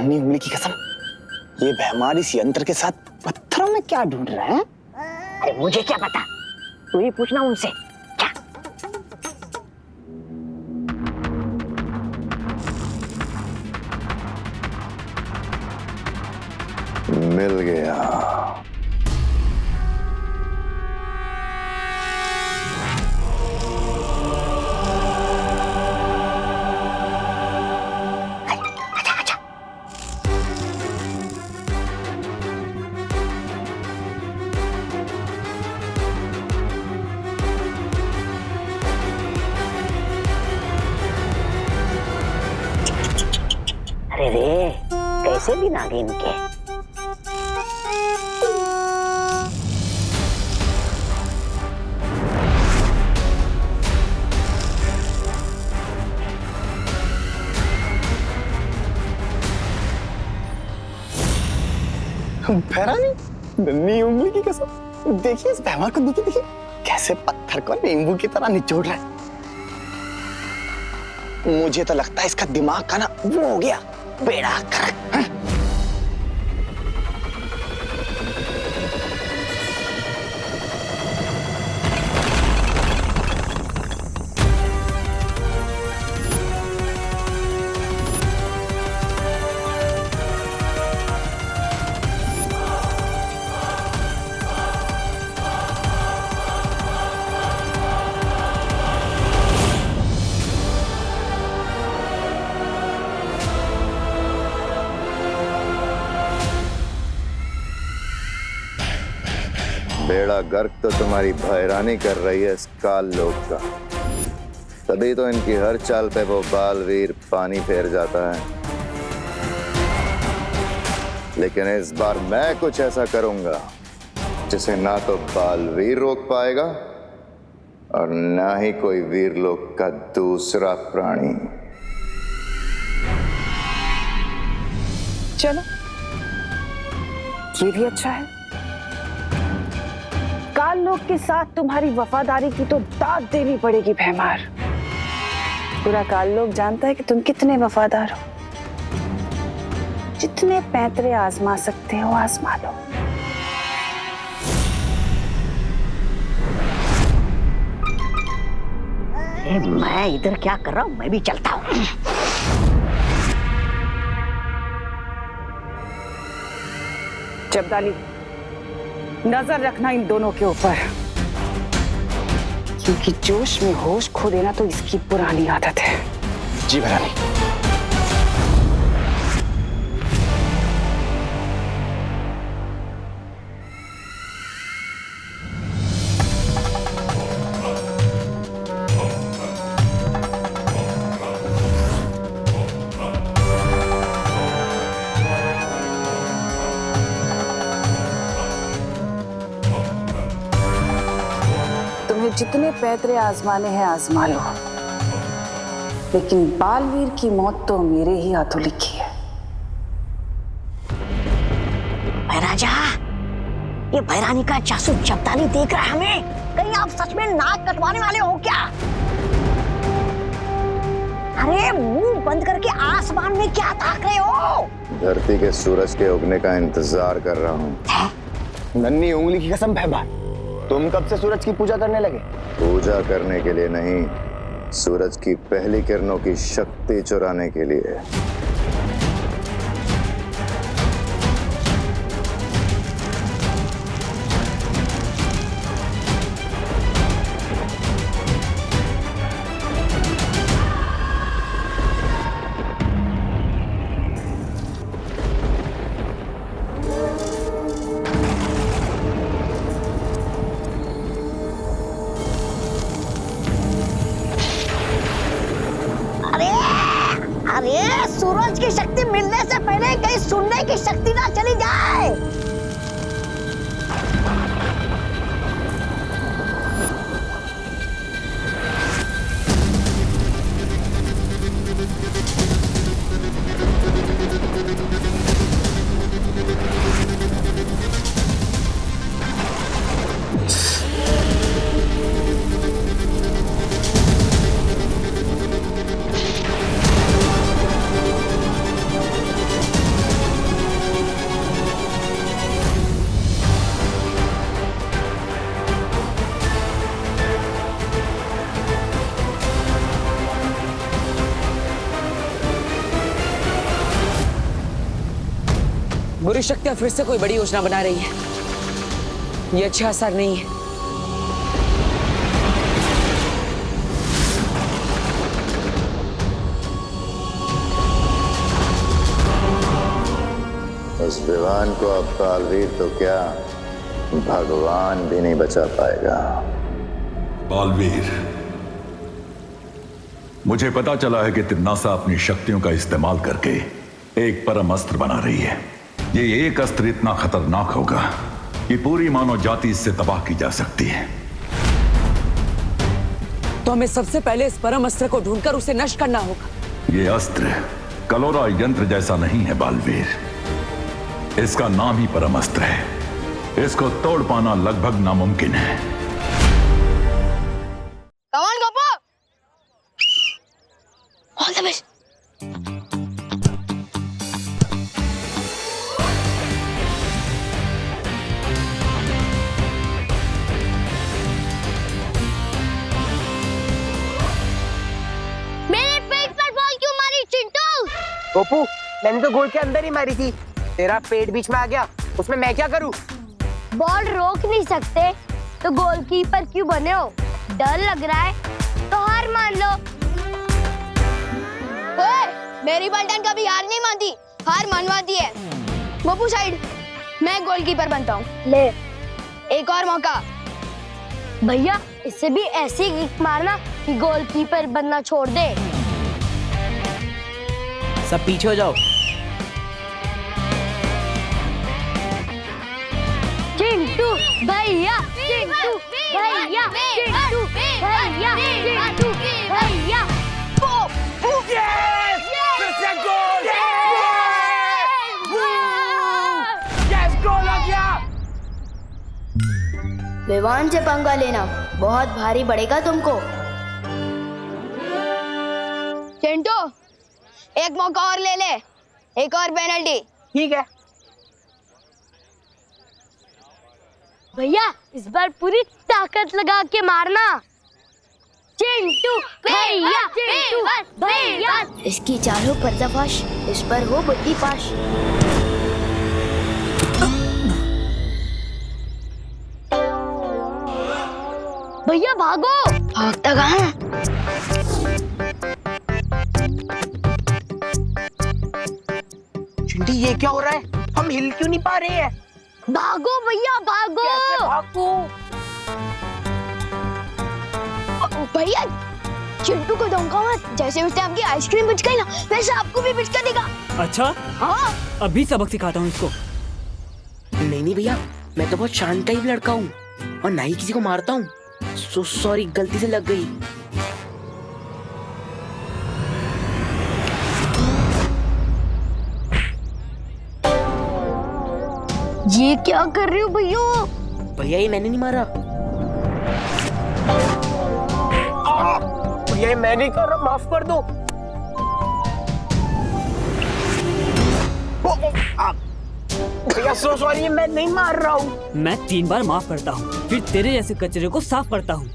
नन्ही उंगली की कसम, ये भैमार इस यंत्र के साथ पत्थरों में क्या ढूंढ रहा है? अरे मुझे क्या पता, तू ही पूछना उनसे। क्या? मिल गया। अरे रे, कैसे दिन आ गए इनके। भैरानी, नन्ही उंगली की कसम, देखिए इस भैमार को, देखिए देखिए कैसे पत्थर को नींबू की तरह निचोड़ रहा है। मुझे तो लगता है इसका दिमाग का ना वो हो गया, बेड़ा गर्क। बेड़ा गर्क तो तुम्हारी भैरानी कर रही है इस काल लोक का, तभी तो इनकी हर चाल पे वो बालवीर पानी फेर जाता है। लेकिन इस बार मैं कुछ ऐसा करूंगा जिसे ना तो बालवीर रोक पाएगा और ना ही कोई वीरलोक का दूसरा प्राणी। चलो, ये भी अच्छा है। काल लोक के साथ तुम्हारी वफादारी की तो दाद देनी पड़ेगी भैमार। पूरा काल लोक जानता है कि तुम कितने वफादार हो। जितने पैंतरे आजमा सकते हो आजमा लो। मैं इधर क्या कर रहा हूँ, मैं भी चलता हूँ। जब्दाली, नजर रखना इन दोनों के ऊपर, क्योंकि जोश में होश खो देना तो इसकी पुरानी आदत है। जी भैरानी। जितने पैतरे आजमाने हैं आजमा लो, लेकिन बालवीर की मौत तो मेरे ही हाथों लिखी है। राजा, ये भैरानी का जासूस जब्दाली देख रहा है हमें। कहीं आप सच में नाक कटवाने वाले हो क्या? अरे मुंह बंद करके आसमान में क्या ताक रहे हो? धरती के सूरज के उगने का इंतजार कर रहा हूँ। नन्ही उंगली की कसम भैमार, तुम कब से सूरज की पूजा करने लगे? पूजा करने के लिए नहीं, सूरज की पहली किरणों की शक्ति चुराने के लिए। अरे सूरज की शक्ति मिलने से पहले कहीं सुनने की शक्ति ना चली जाए। बुरी शक्तियां फिर से कोई बड़ी योजना बना रही है। ये अच्छा असर नहीं है। उस विवान को अब बालवीर तो क्या भगवान भी नहीं बचा पाएगा। बालवीर, मुझे पता चला है कि तिरनासा अपनी शक्तियों का इस्तेमाल करके एक परम अस्त्र बना रही है। ये एक अस्त्र इतना खतरनाक होगा कि पूरी मानव जाति इससे तबाह की जा सकती है। तो हमें सबसे पहले इस परम अस्त्र को ढूंढकर उसे नष्ट करना होगा। ये अस्त्र कलोरा यंत्र जैसा नहीं है बालवीर, इसका नाम ही परम अस्त्र है। इसको तोड़ पाना लगभग नामुमकिन है। Come on, Gopo! All the best. मेरे पेट पर बॉल क्यों मारी चिंटू? गोपू, मैंने तो गोल के अंदर ही मारी थी। तेरा पेट बीच में आ गया, उसमें मैं क्या करूं? बॉल रोक नहीं सकते तो गोलकीपर क्यों बने हो? डर लग रहा है तो हार मान लो। ओए, मेरी पलटन कभी हार नहीं मानती, हार मनवाती है। गोपू साइड, मैं गोलकीपर बनता हूँ। ले, एक और मौका। भैया, इससे भी ऐसी किक मारना कि गोलकीपर बनना छोड़ दे। सब पीछे हो जाओ। चिंटू भैया, चिंटू भैया, चिंटू भैया, चिंटू भैया। फिर से गोल! यस, गोल हो गया! विवान से पंगा लेना बहुत भारी पड़ेगा तुमको। चिंटू, एक मौका और ले ले, एक और पेनल्टी। ठीक है। भैया, इस बार पूरी ताकत लगा के मारना। चिंटू भैया, चिंटू भैया। इसकी चालों पर्दाफाश, इस पर हो बुद्धि पाश। भैया भागो! भागता कहाँ? चिंटी, ये क्या हो रहा है? हम हिल क्यों नहीं पा रहे हैं? भागो भैया, भागो! कैसे भागूं? भैया, चिंटू को धमकाओ मत। जैसे उसने आपकी आइसक्रीम बिचकाई ना, वैसे आपको भी बिचका देगा। अच्छा, हाँ, अभी सबक सिखाता हूँ इसको। नहीं भैया, मैं तो बहुत शांत टाइप लड़का हूँ और ना ही किसी को मारता हूँ। सॉरी, गलती से लग गई। ये क्या कर रहे हो भैया? भैया, ये मैंने नहीं मारा। भैया, ये मैं नहीं कर रहा, माफ कर दो। भैया, सो सॉरी, मैं नहीं मार रहा हूँ। मैं 3 बार माफ करता हूँ, फिर तेरे जैसे कचरे को साफ करता हूँ।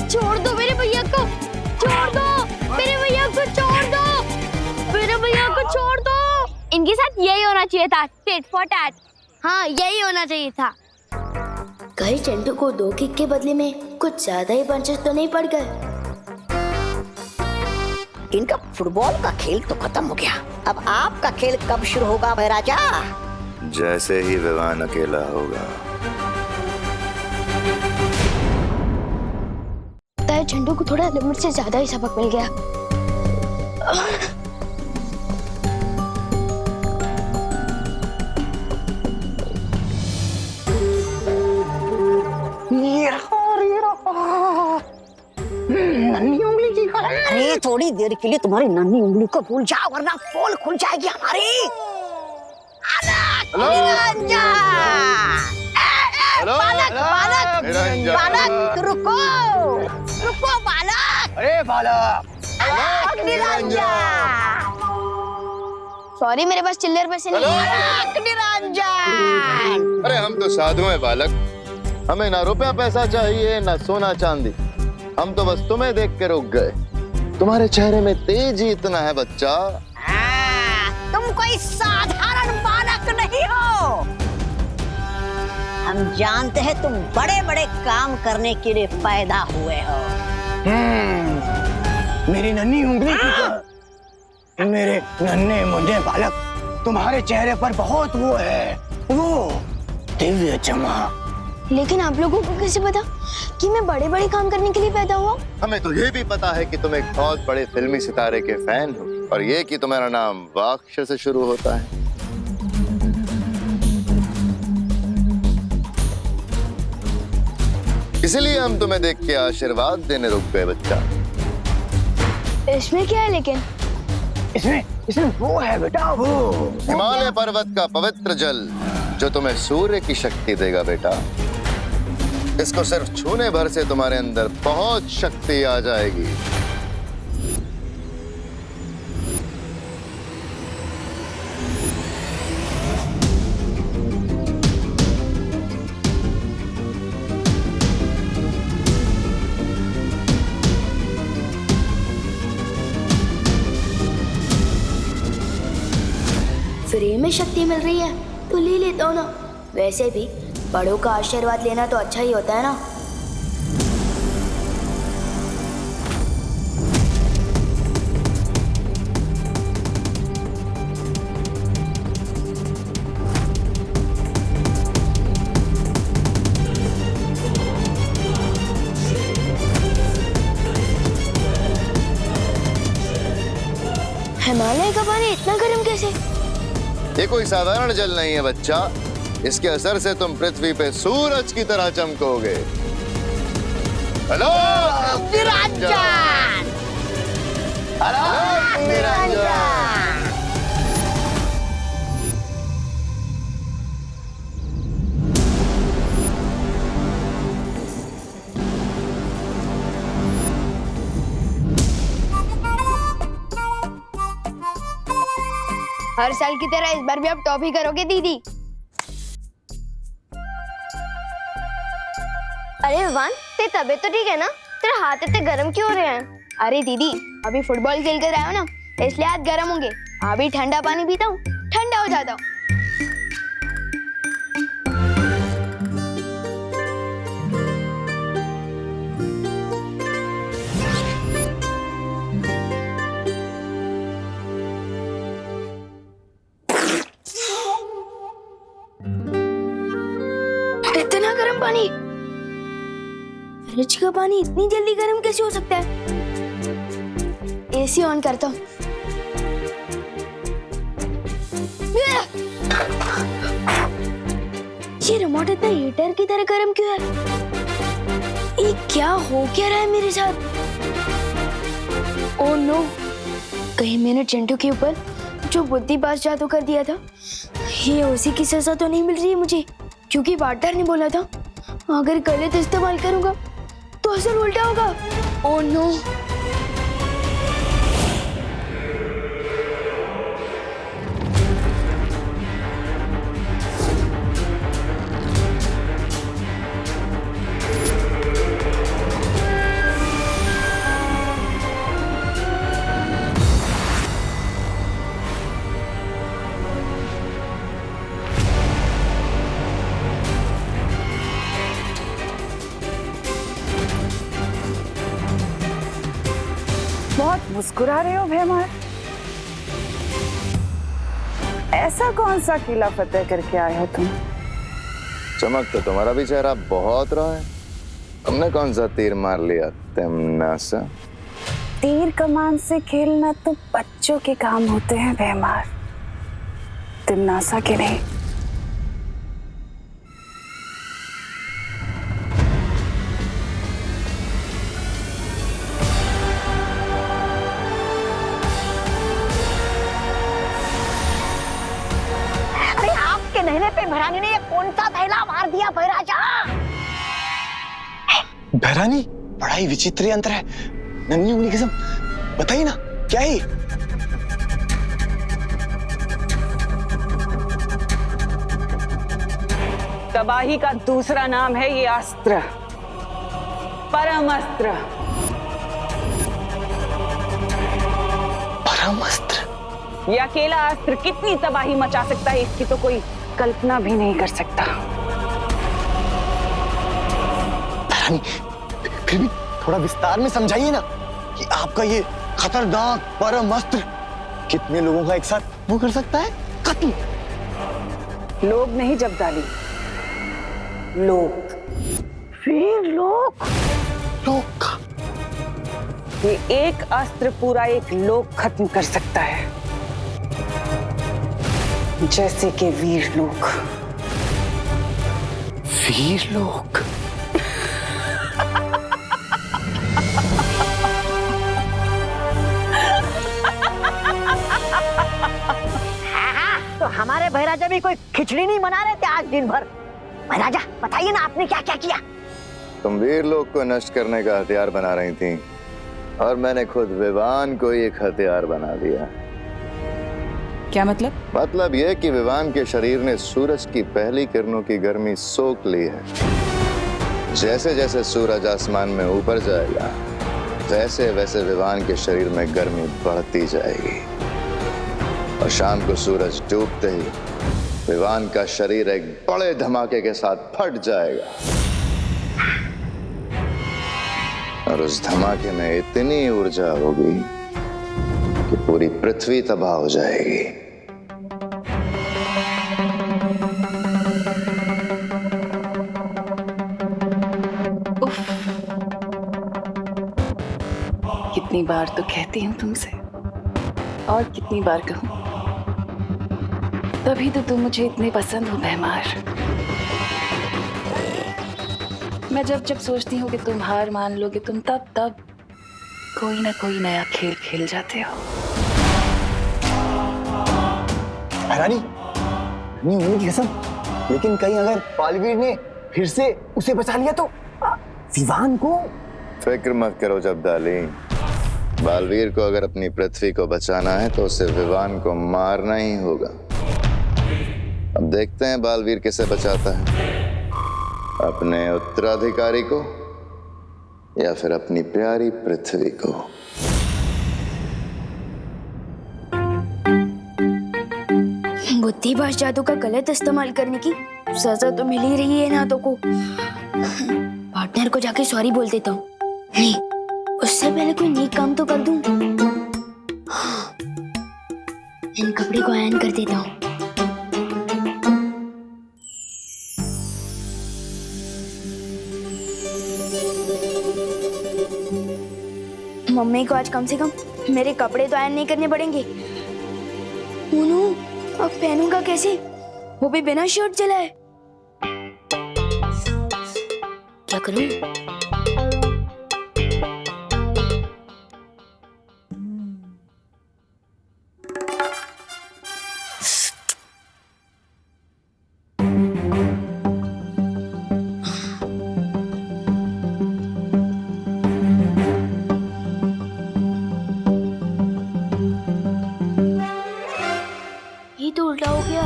छोड़ दो मेरे भैया को, छोड़ दो मेरे भैया को, छोड़ दो मेरे भैया को, छोड़ दो। इनके साथ यही होना चाहिए था, टिट फॉर टैट। हाँ, यही होना चाहिए था। कहीं चिंटू को 2 किक के बदले में कुछ ज्यादा ही पंचेस तो नहीं पड़ गए? इनका फुटबॉल का खेल तो खत्म हो गया। अब आपका खेल कब शुरू होगा भाई राजा? जैसे ही विवान अकेला होगा। चिंटू को थोड़ा लिमिट से ज्यादा ही सबक मिल गया। नन्ही उंगली की कलम। अरे थोड़ी देर के लिए तुम्हारी नन्ही उंगली को भूल जाओ, वरना पोल खुल जाएगी हमारी। बालक, रुको रुको बालक। अरे बालक, सॉरी, मेरे पास चिल्लर पैसे नहीं है। निरंजन, अरे हम तो साधु हैं बालक, हमें ना रुपया पैसा चाहिए ना सोना चांदी, हम तो बस तुम्हें देख के रुक गए। तुम्हारे चेहरे में तेज ही इतना है बच्चा। तुम कोई साधारण बालक नहीं हो। हम जानते हैं तुम बड़े बड़े काम करने के लिए पैदा हुए हो। मेरी नन्ही उंगली की मेरे नन्हे मुन्ने बालक, तुम्हारे चेहरे पर बहुत वो है, वो दिव्य चमक। लेकिन आप लोगों को कैसे पता कि मैं बड़े बड़े काम करने के लिए पैदा हुआ? हमें तो ये भी पता है कि तुम एक बहुत बड़े फिल्मी सितारे के फैन हो, और ये कि तुम्हारा नाम वाक्ष से शुरू होता है। इसलिए हम तुम्हें देख के आशीर्वाद देने रुक गए बच्चा। इसमें क्या है लेकिन? इसमें वो है बेटा, वो हिमालय पर्वत का पवित्र जल जो तुम्हें सूर्य की शक्ति देगा बेटा। इसको सिर्फ छूने भर से तुम्हारे अंदर बहुत शक्ति आ जाएगी। फ्री में शक्ति मिल रही है तो ले लेता हूँ ना। वैसे भी बड़ों का आशीर्वाद लेना तो अच्छा ही होता है ना। हिमालय का पानी इतना गर्म कैसे? ये कोई साधारण जल नहीं है बच्चा। इसके असर से तुम पृथ्वी पे सूरज की तरह चमकोगे। Hello Niranjan, hello Niranjan. हर साल की तरह इस बार भी आप टॉफी करोगे दीदी? अरे विवान, तेरी तबीयत तो ठीक है ना? तेरे हाथ इतने गर्म क्यों हो रहे हैं? अरे दीदी, अभी फुटबॉल खेल कर आए हो ना, इसलिए हाथ गर्म होंगे। अभी ठंडा पानी पीता हूँ, ठंडा हो जाता हूँ। इतना गर्म पानी? फ्रिज का पानी इतनी जल्दी गर्म कैसे हो सकता है? एसी ऑन करता हूँ। ये रिमोट इतना हीटर की तरह गर्म क्यों है? ये क्या हो क्या रहा है मेरे साथ? ओह नो, कहीं मैंने चिंटू के ऊपर जो बुद्धि पास जादू कर दिया था, ये उसी की सजा तो नहीं मिल रही है मुझे? क्योंकि पार्टनर ने बोला था अगर गलत इस्तेमाल करूंगा तो असर उल्टा होगा। Oh no. बहुत मुस्कुरा रहे हो भैमार। ऐसा कौन सा किला फतेह करके आए हो तुम? चमक तो तुम्हारा भी चेहरा बहुत रहा है। तुमने कौन सा तीर मार लिया तिमनासा? तीर कमान से खेलना तो बच्चों के काम होते हैं भैमार, तिमनासा के नहीं। नहने पे भैरानी ने ये कौन सा थैला मार दिया भैराजा? भैरानी, बड़ा ही विचित्र यंत्र है। नन्ही उंगली कसम, बताइए ना क्या है? तबाही का दूसरा नाम है ये अस्त्र, परम अस्त्र। परम अस्त्र। ये अकेला अस्त्र कितनी तबाही मचा सकता है इसकी तो कोई कल्पना भी नहीं कर सकता। रानी, फिर भी थोड़ा विस्तार में समझाइए ना कि आपका ये खतरनाक परम अस्त्र कितने लोगों का एक साथ वो कर सकता है कत्ल। लोग नहीं जब्दाली, लोग। वीर लोग। ये एक अस्त्र पूरा एक लोक खत्म कर सकता है, जैसे कि वीर लोग। वीर लोग। तो हमारे भैराजा भी कोई खिचड़ी नहीं बना रहे थे आज दिन भर? भैराजा बताइए ना आपने क्या क्या किया? तुम वीर लोग को नष्ट करने का हथियार बना रही थी और मैंने खुद विवान को एक हथियार बना दिया। क्या मतलब? मतलब यह कि विवान के शरीर ने सूरज की पहली किरणों की गर्मी सोख ली है। जैसे जैसे सूरज आसमान में ऊपर जाएगा वैसे वैसे विवान के शरीर में गर्मी बढ़ती जाएगी और शाम को सूरज डूबते ही विवान का शरीर एक बड़े धमाके के साथ फट जाएगा और उस धमाके में इतनी ऊर्जा होगी कि पूरी पृथ्वी तबाह हो जाएगी। कितनी बार तो कहती हूँ तुमसे और कितनी बार कहूँ, तभी तो तुम मुझे इतने पसंद हो भैमार। मैं जब जब सोचती हूँ कि तुम हार मान लोगे, तुम तब कोई ना कोई नया खेल खेल जाते हो। रानी, नहीं की कसम, लेकिन कहीं अगर बालवीर ने फिर से उसे बचा लिया तो विवान को? फिक्र मत करो जब्दाली, बालवीर को अगर अपनी पृथ्वी को बचाना है तो उसे विवान को मारना ही होगा। अब देखते हैं बालवीर किसे बचाता है, अपने उत्तराधिकारी को या फिर अपनी प्यारी पृथ्वी को। बुद्धिभाष जादू का गलत इस्तेमाल करने की सजा तो मिल ही रही है ना तो को। पार्टनर को जाके सॉरी बोल देता हूँ। नहीं, उससे पहले कोई नेक काम तो कर दूं। इन कपड़े को आयरन कर देता हूँ। मम्मी को आज कम से कम मेरे कपड़े तो आयरन नहीं करने पड़ेंगे। मोनू, अब पहनूंगा कैसे? वो भी बिना शर्ट चलाए। क्या करूं? ये तो उल्टा हो गया।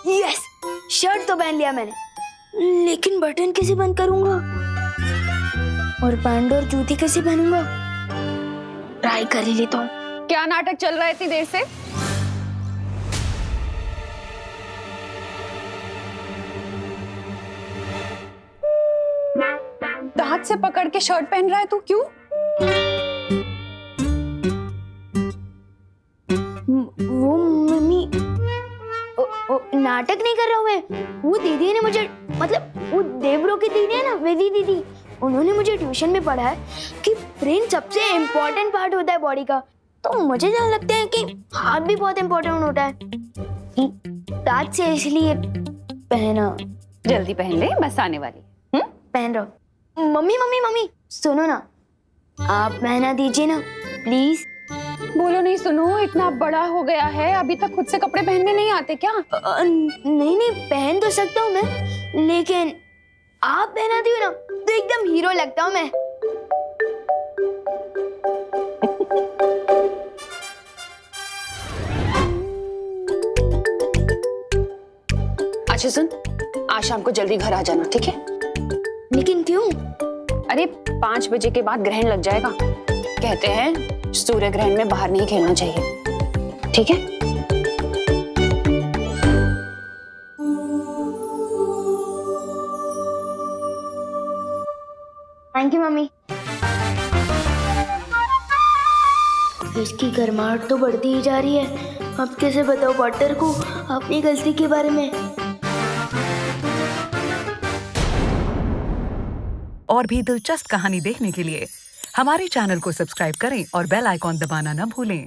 यस, शर्ट तो पहन लिया मैंने, लेकिन बटन कैसे बंद करूंगा? और पैंट और जूती कैसे पहनूंगा? ट्राई कर ही लेता हूँ। क्या नाटक चल रहा है इतनी देर से? दांत से पकड़ के शर्ट पहन रहा है तू, क्यों? वो मम्मी नाटक नहीं कर रहा हूँ मैं। वो दीदी ने मुझे, मतलब वो देवरो की दीदी है ना, वेदी दीदी, उन्होंने मुझे ट्यूशन में पढ़ा है कि ब्रेन सबसे इम्पोर्टेंट पार्ट होता है बॉडी का। तो मुझे जान लगता है कि हाथ भी बहुत इम्पोर्टेंट होता है, दांत से इसलिए पहना। जल्दी पहन ले, बस आने वाली। पहन रहा। मम्मी मम्मी मम्मी सुनो ना, आप पहना दीजिए ना प्लीज। बोलो नहीं सुनो, इतना बड़ा हो गया है, अभी तक खुद से कपड़े पहनने नहीं आते क्या? नहीं नहीं, पहन तो सकता हूँ मैं, लेकिन आप पहना दियो ना तो एकदम हीरो लगता हूँ मैं। अच्छा सुन, आज शाम को जल्दी घर आ जाना, ठीक है? लेकिन क्यों? अरे 5 बजे के बाद ग्रहण लग जाएगा। कहते हैं सूर्य ग्रहण में बाहर नहीं खेलना चाहिए, ठीक है? Thank you mummy. इसकी गर्माहट तो बढ़ती ही जा रही है। अब कैसे बताओ पॉटर को अपनी गलती के बारे में? और भी दिलचस्प कहानी देखने के लिए हमारे चैनल को सब्सक्राइब करें और बेल आइकॉन दबाना न भूलें।